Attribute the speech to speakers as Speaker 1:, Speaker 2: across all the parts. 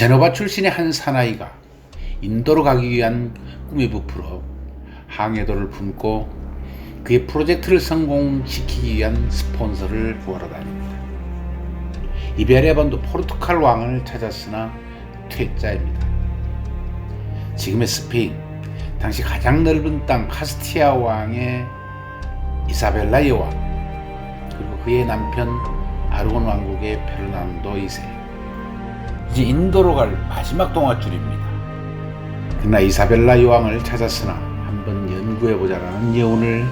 Speaker 1: 제노바 출신의 한 사나이가 인도로 가기 위한 꿈에 부풀어 항해도를 품고 그의 프로젝트를 성공시키기 위한 스폰서를 구하러 다닙니다. 이베리아 반도 포르투갈 왕을 찾았으나 퇴짜입니다. 지금의 스페인, 당시 가장 넓은 땅 카스티아 왕의 이사벨라 여왕, 그리고 그의 남편 아르곤 왕국의 페르난도 2세. 이제 인도로 갈 마지막 동화줄입니다. 그러나 이사벨라 여왕을 찾았으나 한번 연구해보자라는 여운을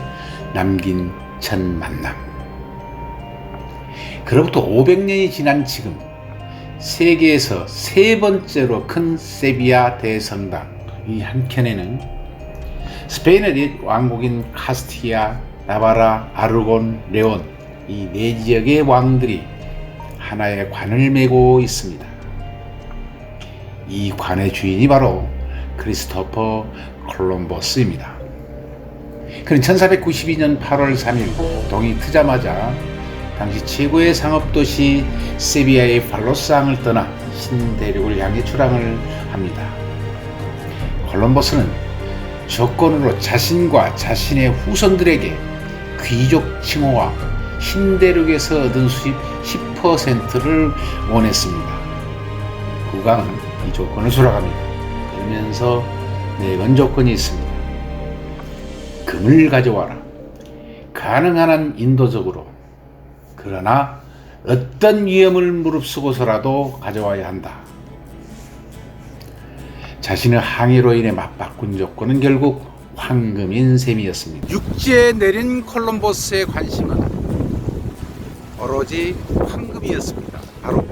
Speaker 1: 남긴 첫 만남. 그로부터 500년이 지난 지금 세계에서 세 번째로 큰 세비야 대성당, 이 한켠에는 스페인의 왕국인 카스티아, 나바라, 아르곤, 레온, 이 네 지역의 왕들이 하나의 관을 메고 있습니다. 이 관의 주인이 바로 크리스토퍼 콜럼버스입니다. 그는 1492년 8월 3일 동이 트자마자 당시 최고의 상업도시 세비야의 팔로스항을 떠나 신대륙을 향해 출항을 합니다. 콜럼버스는 조건으로 자신과 자신의 후손들에게 귀족 칭호와 신대륙에서 얻은 수입 10%를 원했습니다. 국왕은 이 조건을 수락합니다. 그러면서 내건 조건이 있습니다. 금을 가져와라. 가능한 한 인도적으로, 그러나 어떤 위험을 무릅쓰고서라도 가져와야 한다. 자신의 항해로 인해 맞바꾼 조건은 결국 황금인 셈이었습니다. 육지에 내린 콜럼버스의 관심은 오로지 황금이었습니다. 바로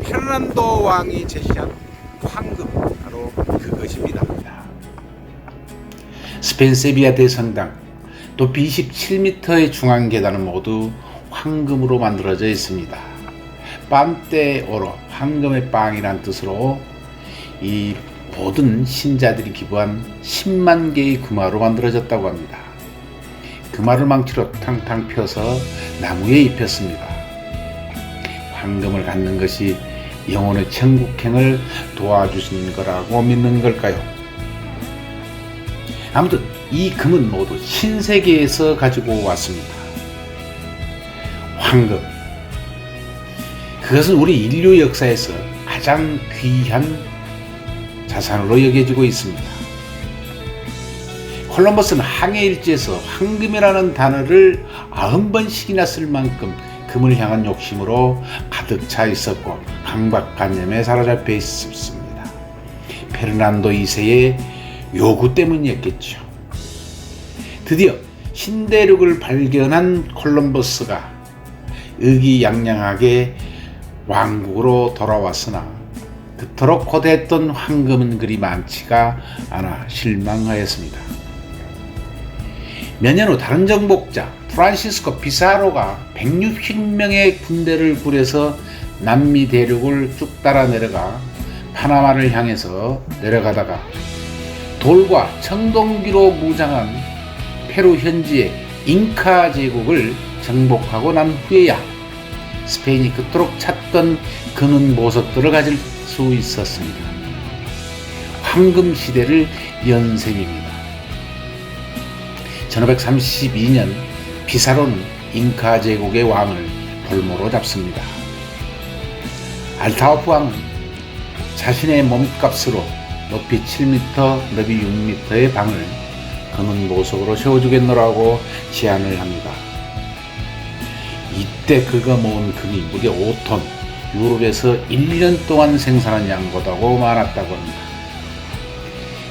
Speaker 1: 페르난도 왕이 제시한 황금, 바로 그것입니다. 스페인 세비야 대성당, 높이 27m의 중앙 계단은 모두 황금으로 만들어져 있습니다. 빤테오로, 황금의 빵이란 뜻으로 이 모든 신자들이 기부한 10만 개의 금화로 만들어졌다고 합니다. 금화를 망치로 탕탕 펴서 나무에 입혔습니다. 황금을 갖는 것이 영혼의 천국행을 도와주신 거라고 믿는 걸까요? 아무튼 이 금은 모두 신세계에서 가지고 왔습니다. 황금, 그것은 우리 인류 역사에서 가장 귀한 자산으로 여겨지고 있습니다. 콜럼버스는 항해일지에서 황금이라는 단어를 90번씩이나 쓸 만큼 금을 향한 욕심으로 가득 차 있었고 강박관념에 사로잡혀 있었습니다. 페르난도 2세의 요구 때문이었겠죠. 드디어 신대륙을 발견한 콜럼버스가 의기양양하게 왕국으로 돌아왔으나 그토록 고대했던 황금은 그리 많지가 않아 실망하였습니다. 몇 년 후 다른 정복자 프란시스코 피사로가 160명의 군대를 꾸려서 남미 대륙을 쭉 따라 내려가 파나마를 향해서 내려가다가 돌과 청동기로 무장한 페루 현지의 잉카 제국을 정복하고 난 후에야 스페인이 그토록 찾던 금은 보석들을 가질 수 있었습니다. 황금 시대를 연 셈입니다. 1532년 피사로는 잉카 제국의 왕을 볼모로 잡습니다. 알타오프 왕은 자신의 몸값으로 높이 7m, 너비 6m의 방을 금은 보석으로 세워주겠노라고 제안을 합니다. 이때 그가 모은 금이 무려 5톤, 유럽에서 1년 동안 생산한 양보다고 많았다고 합니다.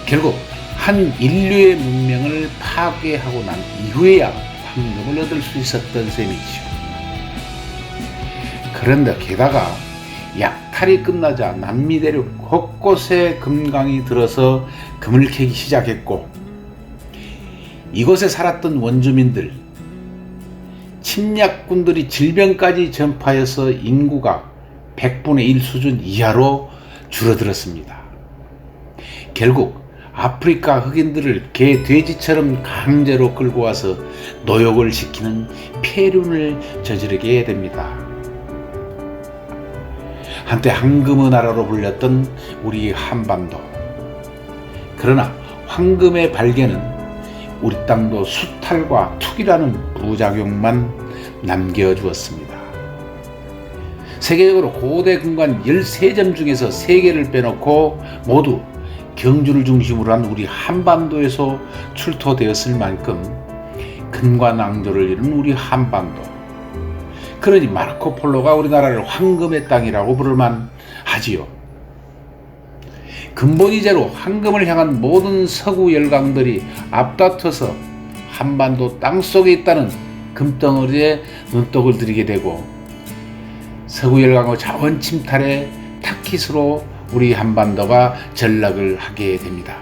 Speaker 1: 결국 한 인류의 문명을 파괴하고 난 이후에야 황금을 얻을 수 있었던 셈이죠. 그런데 게다가 약탈이 끝나자 남미 대륙 곳곳에 금강이 들어서 금을 캐기 시작했고 이곳에 살았던 원주민들, 침략군들이 질병까지 전파해서 인구가 100분의 1 수준 이하로 줄어들었습니다. 결국 아프리카 흑인들을 개, 돼지처럼 강제로 끌고 와서 노역을 시키는 폐륜을 저지르게 됩니다. 한때 황금의 나라로 불렸던 우리 한반도. 그러나 황금의 발견은 우리 땅도 수탈과 투기라는 부작용만 남겨주었습니다. 세계적으로 고대 금관 13점 중에서 3개를 빼놓고 모두 경주를 중심으로 한 우리 한반도에서 출토되었을 만큼 근관왕조를 이룬 우리 한반도. 그러니 마르코폴로가 우리나라를 황금의 땅이라고 부를만 하지요. 근본이제로 황금을 향한 모든 서구 열강들이 앞다퉈서 한반도 땅속에 있다는 금덩어리에 눈독을 들이게 되고 서구 열강의 자원 침탈에 타깃으로 우리 한반도가 전락을 하게 됩니다.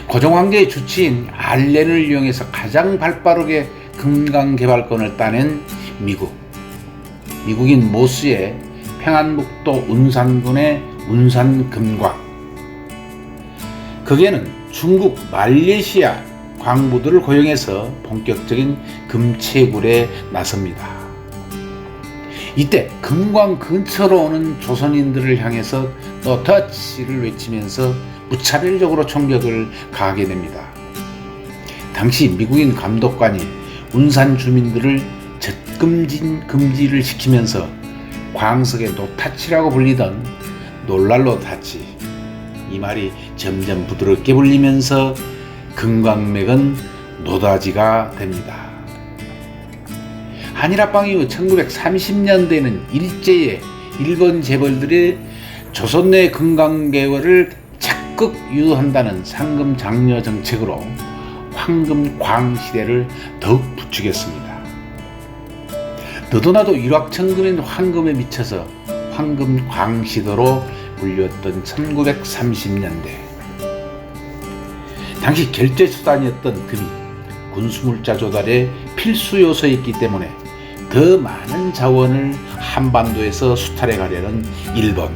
Speaker 1: 고종황제의 주치인 알렌을 이용해서 가장 발빠르게 금강개발권을 따낸 미국인 모스의 평안북도 운산군의 운산금광. 거기에는 중국, 말레이시아 광부들을 고용해서 본격적인 금채굴에 나섭니다. 이때 금광 근처로 오는 조선인들을 향해서 No touch를 외치면서 무차별적으로 총격을 가하게 됩니다. 당시 미국인 감독관이 운산 주민들을 금지를 시키면서 광석의 노타치라고 불리던 놀랄로 타치, 이 말이 점점 부드럽게 불리면서 금광맥은 노다지가 됩니다. 한일합방 이후 1930년대에는 일제의 일본 재벌들이 조선 내 금강개발을 적극 유도한다는 상금 장려 정책으로 황금광 시대를 더욱 부추겼습니다. 너도나도 일확천금인 황금에 미쳐서 황금광 시대로 불렸던 1930년대. 당시 결제수단이었던 금이 군수물자 조달의 필수 요소였기 때문에 더 많은 자원을 한반도에서 수탈해 가려는 일본.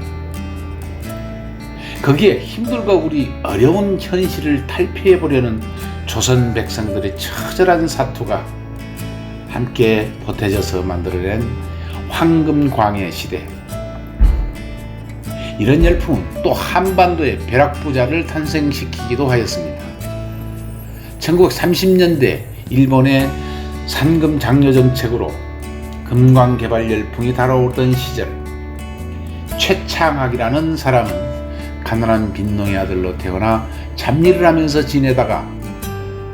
Speaker 1: 거기에 힘들고 우리 어려운 현실을 탈피해 보려는 조선 백성들의 처절한 사투가 함께 보태져서 만들어낸 황금광의 시대. 이런 열풍은 또 한반도의 벼락부자를 탄생시키기도 하였습니다. 1930년대 일본의 상금 장려 정책으로 금광 개발 열풍이 달아오르던 시절, 최창학이라는 사람은 가난한 빈농의 아들로 태어나 잡일을 하면서 지내다가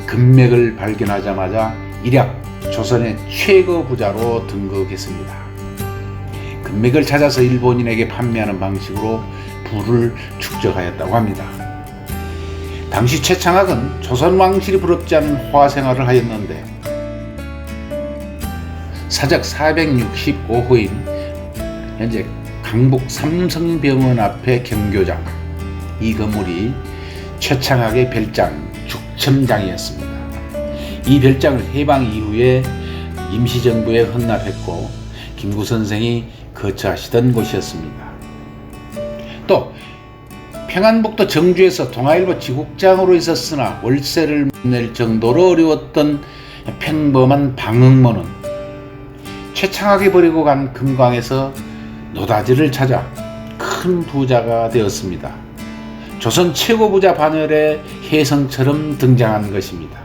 Speaker 1: 금맥을 발견하자마자 일약 조선의 최고 부자로 등극했습니다. 금맥을 찾아서 일본인에게 판매하는 방식으로 부를 축적하였다고 합니다. 당시 최창학은 조선 왕실이 부럽지 않은 화생활을 하였는데 사적 465호인 현재 강북 삼성병원 앞에 경교장, 이 건물이 최창학의 별장 죽첨장이었습니다. 이 별장을 해방 이후에 임시정부에 헌납했고 김구 선생이 거처하시던 곳이었습니다. 또 평안북도 정주에서 동아일보 지국장으로 있었으나 월세를 낼 정도로 어려웠던 평범한 방응모는 최창학이 버리고 간 금광에서 노다지를 찾아 큰 부자가 되었습니다. 조선 최고 부자 반열에 혜성처럼 등장한 것입니다.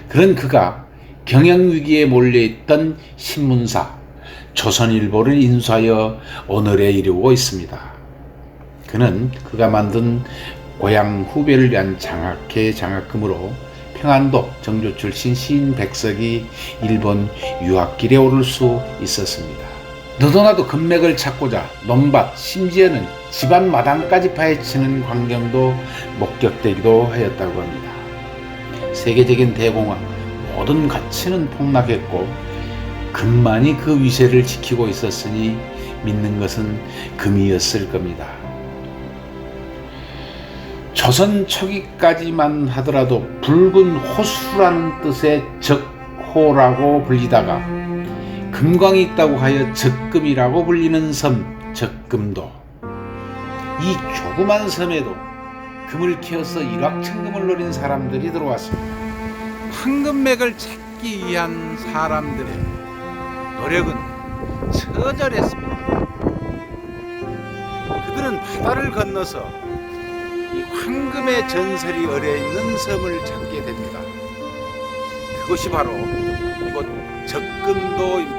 Speaker 1: 그런 그가 경영위기에 몰려있던 신문사 조선일보를 인수하여 오늘에 이르고 있습니다. 그는 그가 만든 고향 후배를 위한 장학회 장학금으로 평안도 정조 출신 시인 백석이 일본 유학길에 오를 수 있었습니다. 너도나도 금맥을 찾고자 논밭, 심지어는 집안 마당까지 파헤치는 광경도 목격되기도 하였다고 합니다. 세계적인 대공황, 모든 가치는 폭락했고 금만이 그 위세를 지키고 있었으니 믿는 것은 금이었을 겁니다. 조선 초기까지만 하더라도 붉은 호수라는 뜻의 적호라고 불리다가 금광이 있다고 하여 적금이라고 불리는 섬 적금도, 이 조그만 섬에도 금을 캐어서 일확천금을 노린 사람들이 들어왔습니다. 황금맥을 찾기 위한 사람들의 노력은 처절했습니다. 이제는 바다를 건너서 이 황금의 전설이 어려있는 섬을 찾게 됩니다. 그것이 바로 이곳 적금도입니다.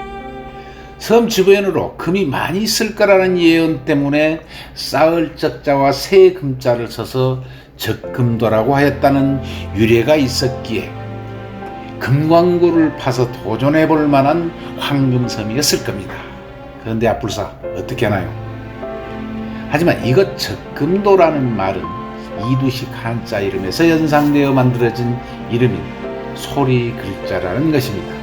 Speaker 1: 섬 주변으로 금이 많이 있을 거라는 예언 때문에 쌓을 적자와 새 금자를 써서 적금도라고 하였다는 유래가 있었기에 금광구를 파서 도전해 볼 만한 황금섬이었을 겁니다. 그런데 앞불사 어떻게 하나요? 하지만 이것 적금도라는 말은 이두식 한자 이름에서 연상되어 만들어진 이름인 소리 글자라는 것입니다.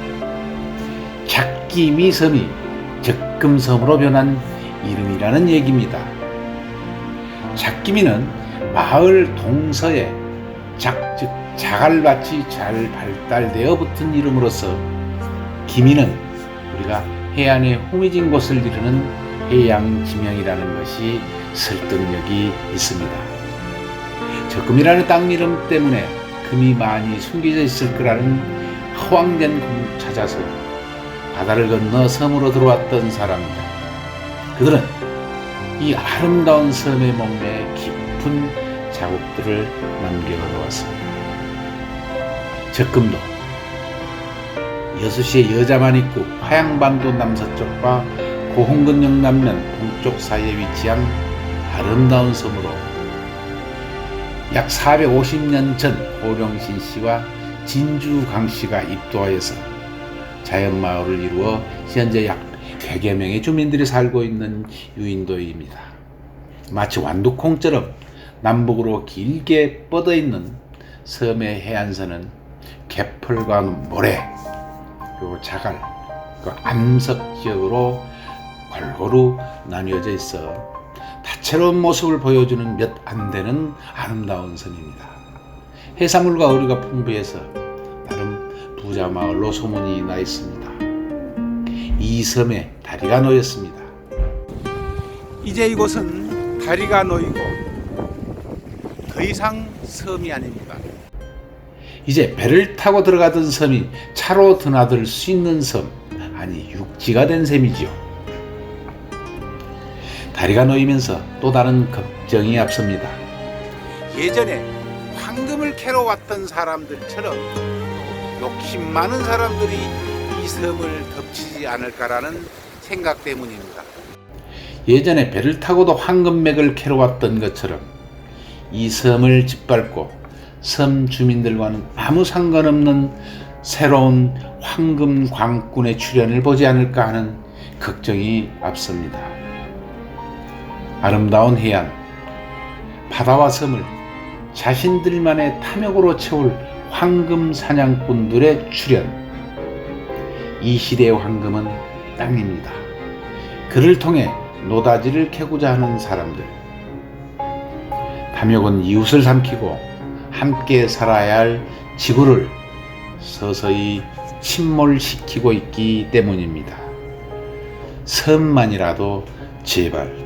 Speaker 1: 작기미 섬이 적금섬으로 변한 이름이라는 얘기입니다. 작기미는 마을 동서에 즉 자갈밭이 잘 발달되어 붙은 이름으로서 기미는 우리가 해안의 후미진 곳을 이루는 해양 지명이라는 것이 설득력이 있습니다. 적금이라는 땅 이름 때문에 금이 많이 숨겨져 있을 거라는 허황된 금을 찾아서 바다를 건너 섬으로 들어왔던 사람들, 그들은 이 아름다운 섬의 몸에 깊은 자국들을 남겨놓았습니다. 적금도 여수시의 여자만 있고 화양반도 남서쪽과 고흥군 영남면 동쪽 사이에 위치한 아름다운 섬으로 약 450년 전 호령신 씨와 진주 강 씨가 입도하여서 자연마을을 이루어 현재 약 100여 명의 주민들이 살고 있는 유인도입니다. 마치 완두콩처럼 남북으로 길게 뻗어있는 섬의 해안선은 개펄과 모래, 그리고 자갈, 암석 지역으로 골고루 나뉘어져 있어 다채로운 모습을 보여주는 몇 안 되는 아름다운 섬입니다. 해산물과 어류가 풍부해서 나름 부자 마을로 소문이 나 있습니다. 이 섬에 다리가 놓였습니다. 이제 이곳은 다리가 놓이고 더 이상 섬이 아닙니다. 이제 배를 타고 들어가던 섬이 차로 드나들 수 있는 섬, 아니 육지가 된 셈이지요. 다리가 놓이면서 또 다른 걱정이 앞섭니다. 예전에 황금을 캐러 왔던 사람들처럼 욕심 많은 사람들이 이 섬을 덮치지 않을까라는 생각 때문입니다. 예전에 배를 타고도 황금맥을 캐러 왔던 것처럼 이 섬을 짓밟고 섬 주민들과는 아무 상관없는 새로운 황금 광꾼의 출현을 보지 않을까 하는 걱정이 앞섭니다. 아름다운 해안, 바다와 섬을 자신들만의 탐욕으로 채울 황금 사냥꾼들의 출현. 이 시대의 황금은 땅입니다. 그를 통해 노다지를 캐고자 하는 사람들. 탐욕은 이웃을 삼키고 함께 살아야 할 지구를 서서히 침몰시키고 있기 때문입니다. 섬만이라도 제발